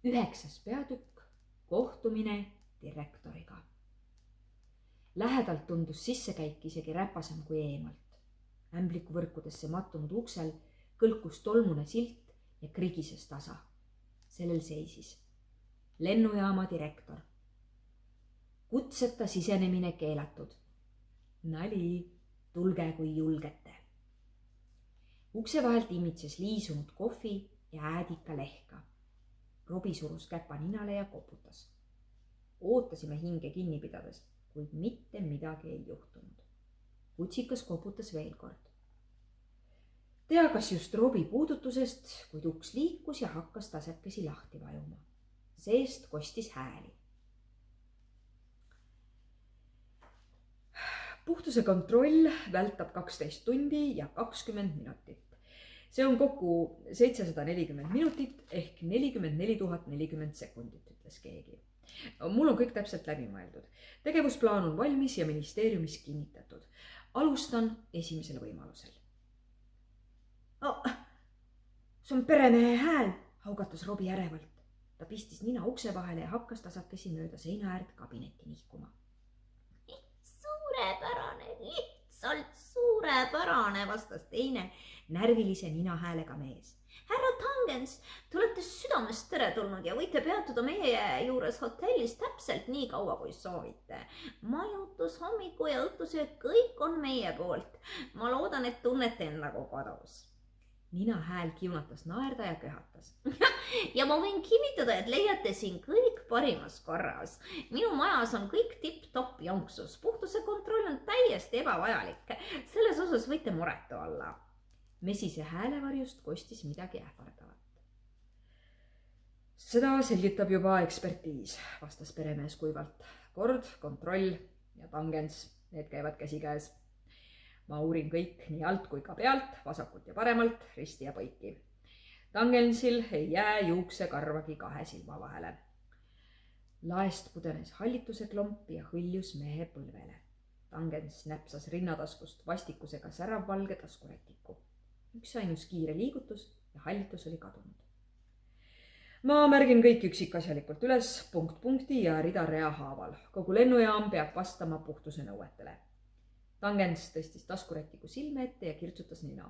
9. peatükk, kohtumine direktoriga. Lähedalt tundus sissekäik isegi räpasem kui eemalt. Ämblikuvõrkudesse mattunud uksel kõlkus tolmune silt ja krigises tasa. Sellel seisis lennujaama direktor. Kutseta sisenemine keelatud. Nali, tulge kui julgete. Ukse vahelt imitses liisunud kohvi ja äädika lehka. Robi surus käpa ninale ja koputas. Ootasime hinge kinni pidades, kuid mitte midagi ei juhtunud. Kutsikas koputas veel kord. Tea, kas just Robi puudutusest, kuid uks liikus ja hakkas tasekesi lahti vajuma. Seest kostis hääli. Puhtuse kontroll vältab 12 tundi ja 20 minutit. See on kokku 740 minutit ehk 44 040 sekundit, ütles keegi. Mul on kõik täpselt läbi mõeldud. Tegevusplaan on valmis ja ministeeriumis kinnitatud. Alustan esimesel võimalusel. See on peremehe hääl, haugatas Robi ärevalt. Ta pistis nina ukse vahele ja hakkas tasakesi mööda seina äärt kabinetti nihkuma. Suurepärane, lihtsalt suurepärane, vastas teine närvilise ninahäälega mees. Härra Tangens, te olete südamest teretulnud ja võite peatuda meie juures hotellis täpselt nii kaua, kui soovite. Majutus, hommiku ja õhtusöök, kõik on meie poolt. Ma loodan, et tunnete end nagu kodus. Nina hääl kiunatas naerda ja köhatas. Ja ma võin kinnitada, et leiate siin kõik parimas korras. Minu majas on kõik tipp-topp jonksus. Puhtuse kontroll on täiesti ebavajalik. Selles osas võite muretu olla. Mesise häälevarjust kostis midagi ähvardavat. Seda selgitab juba ekspertiis, vastas peremees kuivalt. Kord, kontroll ja Tangens, need käivad käsikäes. Ma uurin kõik nii alt kui ka pealt, vasakult ja paremalt, risti ja põiki. Tangensil ei jää juukse karvagi 2 silma vahele. Laest pudenes hallituse klomp ja hõljus mehe põlvele. Tangens näpsas rinnataskust vastikusega säravvalge taskurätiku. Üks ainus kiire liigutus ja hallitus oli kadunud. Ma märgin kõik üksikasjalikult üles, punkt punkti ja rida rea haaval. Kogu lennujaam peab vastama puhtuse nõuetele. Tangens tõstis taskurätiku silme ette ja kirtsutas nina.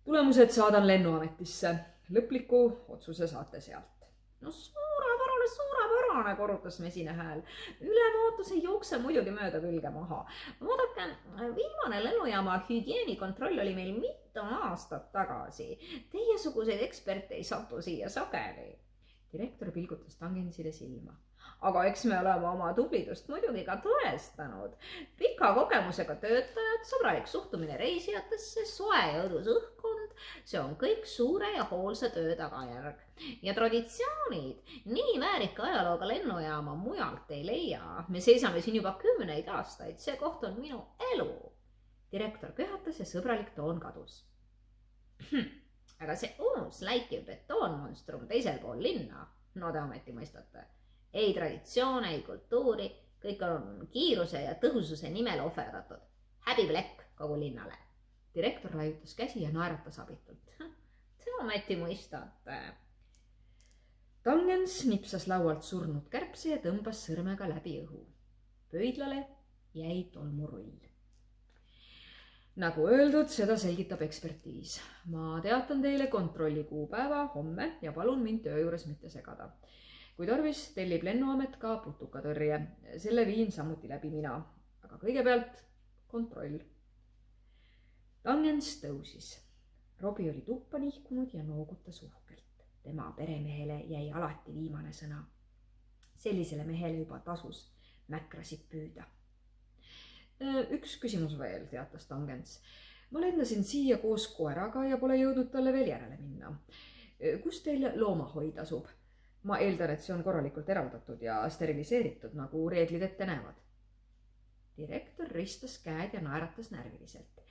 Tulemused saadan lennuametisse. Lõpliku otsuse saate sealt. No suurepärane, korrutas mesine hääl. Ülevaatus ei jookse muidugi mööda külge maha. Vaadake, viimane lennujaama hügieenikontroll oli meil mitu aastat tagasi. Teiesuguseid eksperte ei satu siia sageli. Direktor pilgutas Tangensile silma. Aga eks me oleme oma tublidust muidugi ka tõestanud. Pika kogemusega töötajad, sõbralik suhtumine reisijatesse, soe ja õdus õhkkond, see on kõik suure ja hoolsa töö tagajärg. Ja traditsioonid, nii väärika ajalooga lennujaama mujalt ei leia. Me seisame siin juba 10 aastaid, see koht on minu elu. Direktor köhatas ja sõbralik toon kadus. Aga see uus läikiv betoonmonstrum teisel pool linna, no te ometi mõistate. Ei traditsioone, ei kultuuri, kõik on kiiruse ja tõhususe nimel ohverdatud. Häbiplekk kogu linnale. Direktor laiutas käsi ja naeratas abitult. Te ometi mõistate. Tangens nipsas laualt surnud kärbse ja tõmbas sõrmega läbi õhu. Pöidlale jäi tolmurull. Nagu öeldud, seda selgitab ekspertiis. Ma teatan teile kontrolli kuupäeva homme ja palun mind töö juures mitte segada. Kui tarvis, tellib lennuamet ka putukatõrje. Selle viin samuti läbi mina. Aga kõigepealt kontroll. Tangens tõusis. Robi oli tuppa nihkunud ja noogutas uhkelt. Tema peremehele jäi alati viimane sõna. Sellisele mehele juba tasus mäkrasid püüda. Üks küsimus veel, teatas Tangens. Ma lendasin siia koos koeraga ja pole jõudnud talle veel järele minna. Kus teil loomahoid asub? Ma eeldan, et see on korralikult eraldatud ja steriliseeritud, nagu reeglid ette näevad. Direktor ristas käed ja naeratas närviliselt.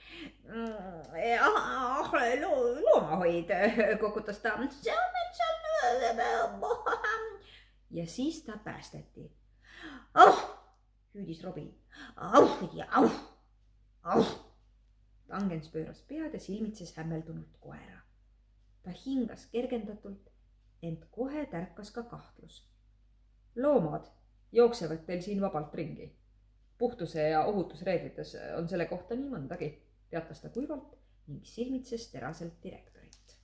Loomahoid, kokutas ta. Ja siis ta päästeti. Hüüdis Robi. Tangens pööras pead ja silmitses hämmeldunult koera. Ta hingas kergendatult ent kohe tärkas ka kahtlus. Loomad jooksevad teil siin vabalt ringi. Puhtuse ja ohutusreeglites on selle kohta nii mõndagi, teatas ta kuivalt ning silmitses teraselt direktorit.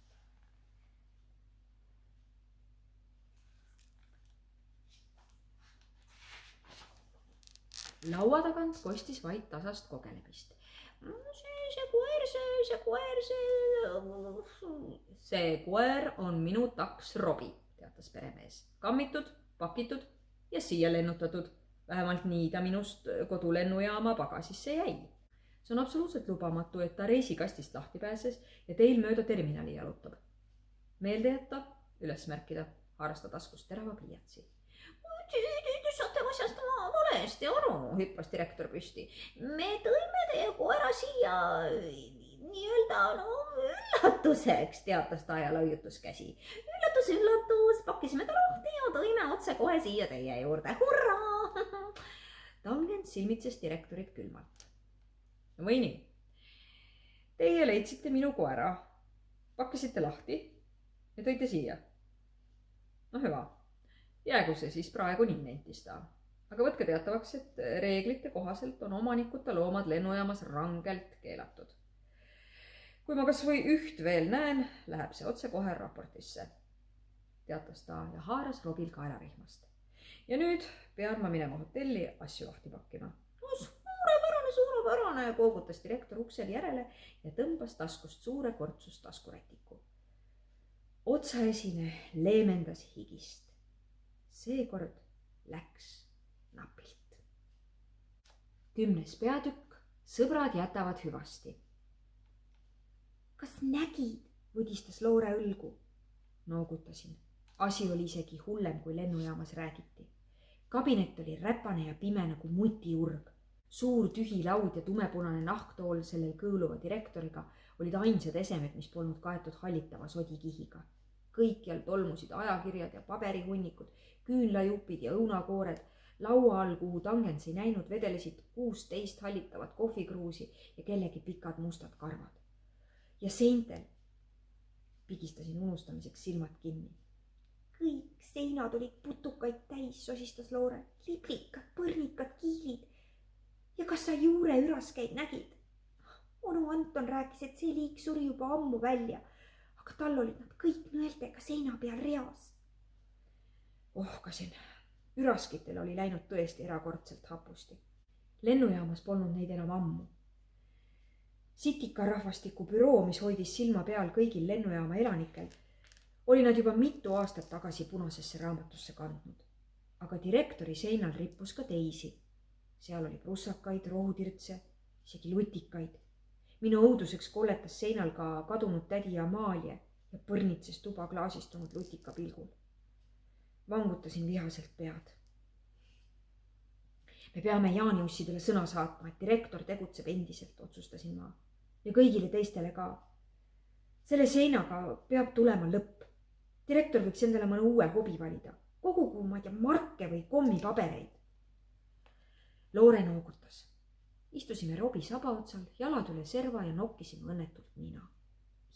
Laua tagant kostis vaid tasast kogelemist. See koer on minu taks Robi, teatas peremees. Kammitud, pakitud ja siia lennutatud. Vähemalt nii ta minust kodulennujaama pagasisse jäi. See on absoluutselt lubamatu, et ta reisikastist lahti pääses ja teil mööda terminali jalutab. Meelde jätta, üles märkida, haaras ta taskust terava pliiatsi. Te saate asjast valesti aru, hüppas direktor püsti. Me tõime teie koera siia nii-öelda üllatuseks, teatas ta ja laiutus käsi. Üllatus, pakkisime ta lahti ja tõime otse kohe siia teie juurde. Hurraa! Tangent silmitses direktorit külmalt. Või nii? Teie leidsite minu koera, pakkisite lahti ja tõite siia. No hüva, jäägu see siis praegu nii, nentis ta. Aga võtke teatavaks, et reeglite kohaselt on omanikuta loomad lennujaamas rangelt keelatud. Kui ma kas või üht veel näen, läheb see otse kohe raportisse, teatas ta ja haaras Robil kaelarihmast. Ja nüüd pean ma minema hotelli asju lahti pakkima. Suurepärane, koogutas direktor uksel järele ja tõmbas taskust suure kortsust taskurätiku. Otsaesine leemendas higist. Seekord läks napilt. 10. peatükk. Sõbrad jätavad hüvasti. Kas nägid, võdistas Loore õlgu? Noogutasin. Asi oli isegi hullem, kui lennujaamas räägiti. Kabinet oli räpane ja pime nagu mutiurg. Suur tühi laud ja tumepunane nahktool sellel kõõluva direktoriga olid ainsad esemed, mis polnud kaetud hallitava sodikihiga. Kõikjal tolmusid ajakirjad ja paberihunnikud, küünlajupid ja õunakoored. Laua all, kuhu Tangens ei näinud, vedelesid 16 hallitavat kohvikruusi ja kellegi pikad mustad karvad. Ja seintel pigistasin unustamiseks silmad kinni. Kõik seinad olid putukaid täis, sosistas Loore. Liblikad, põrnikad, kiilid. Ja kas sa juure üraskeid nägid? Onu Anton rääkis, et see liik suri juba ammu välja, aga tal olid nad kõik nõeltega seina peal reas. Ohkasin. Üraskitel oli läinud tõesti erakordselt hapusti. Lennujaamas polnud neid enam ammu. Sitika rahvastiku büroo, mis hoidis silma peal kõigil lennujaama elanikel, oli nad juba mitu aastat tagasi punasesse raamatusse kandnud. Aga direktori seinal rippus ka teisi. Seal oli prussakaid, rohutirtse, isegi lutikaid. Minu õuduseks kolletas seinal ka kadunud tädi Amalie ja põrnitses tuba klaasistunud lutika pilgul. Vangutasin vihaselt pead. Me peame jaaniussidele sõna saatma, et direktor tegutseb endiselt, otsustasin ma. Ja kõigile teistele ka. Selle seinaga peab tulema lõpp. Direktor võiks endale mõne uue hobi valida. Kogugu, ma ei tea, marke või kommipabereid. Loore noogutas. Istusime Robi sabaotsal, jalad üle serva ja nokkisime õnnetult nina.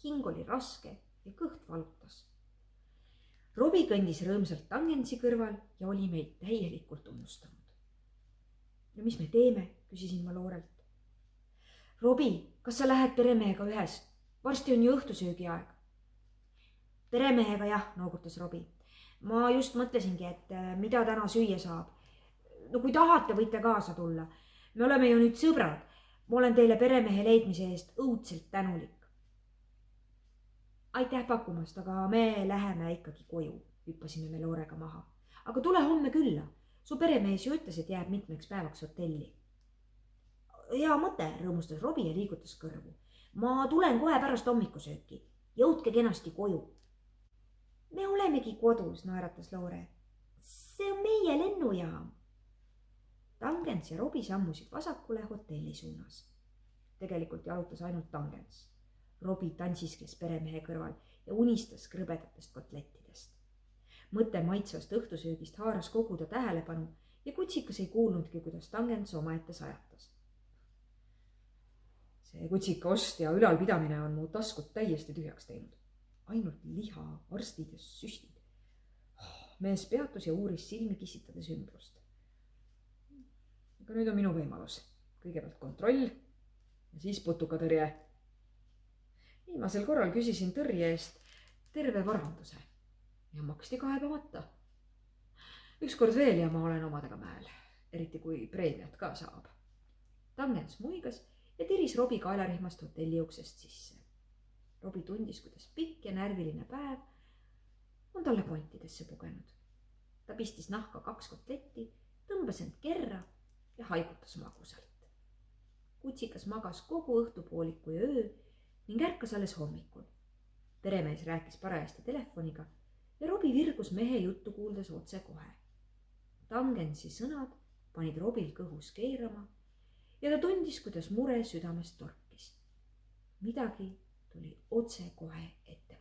Hing oli raske ja kõht valutas. Robi kõndis rõõmsalt Tangensi kõrval ja oli meid täielikult unustanud. Ja mis me teeme, küsisin ma Loorelt. Robi, kas sa lähed peremehega ühes? Varsti on ju õhtusöögi aeg. Peremehega jah, noogutas Robi. Ma just mõtlesingi, et mida täna süüa saab. No kui tahate, võite kaasa tulla. Me oleme ju nüüd sõbrad. Ma olen teile peremehe leidmise eest õudselt tänulik. Aitäh pakkumast, aga me läheme ikkagi koju, hüppasime me Loorega maha. Aga tule homme külla. Su peremees ju ütles, et jääb mitmeks päevaks hotelli. Hea mõte, rõõmustas Robi ja liigutas kõrvu. Ma tulen kohe pärast hommikusööki. Jõudke kenasti koju. Me olemegi kodus, naeratas Loore. See on meie lennujaam. Tangens ja Robi sammusid vasakule hotelli suunas. Tegelikult jalutas ainult Tangens. Robi tantsiskles peremehe kõrval ja unistas krõbedatest kotlettidest. Mõte maitsvast õhtusöögist haaras kogu ta tähelepanu ja kutsikas ei kuulnudki, kuidas Tangens omaette sajatas. See kutsika ost ja ülalpidamine on mu taskut täiesti tühjaks teinud. Ainult liha, arstid ja süstid. mees peatus ja uuris silmi kissitades ümbrust. Aga nüüd on minu võimalus. Kõigepealt kontroll ja siis putukatõrje. Viimasel korral küsisin tõrje eest terve varanduse ja maksti kaebamata. Ükskord veel ja ma olen omadega mäel, eriti kui preemiat ka saab. Tangens muigas ja tiris Robi kaelarihmast hotelli uksest sisse. Robi tundis, kuidas pikk ja närviline päev on talle kontidesse pugenud. Ta pistis nahka 2 kotletti, tõmbas end kerra ja haigutas magusalt. Kutsikas magas kogu õhtupooliku ja öö ning ärkas alles hommikul. Peremees rääkis parajasti telefoniga ja Robi virgus mehe juttu kuuldes otse kohe. Tangensi sõnad panid Robil kõhus keerama ja ta tundis, kuidas mure südamest torkis. Midagi tuli otse kohe ette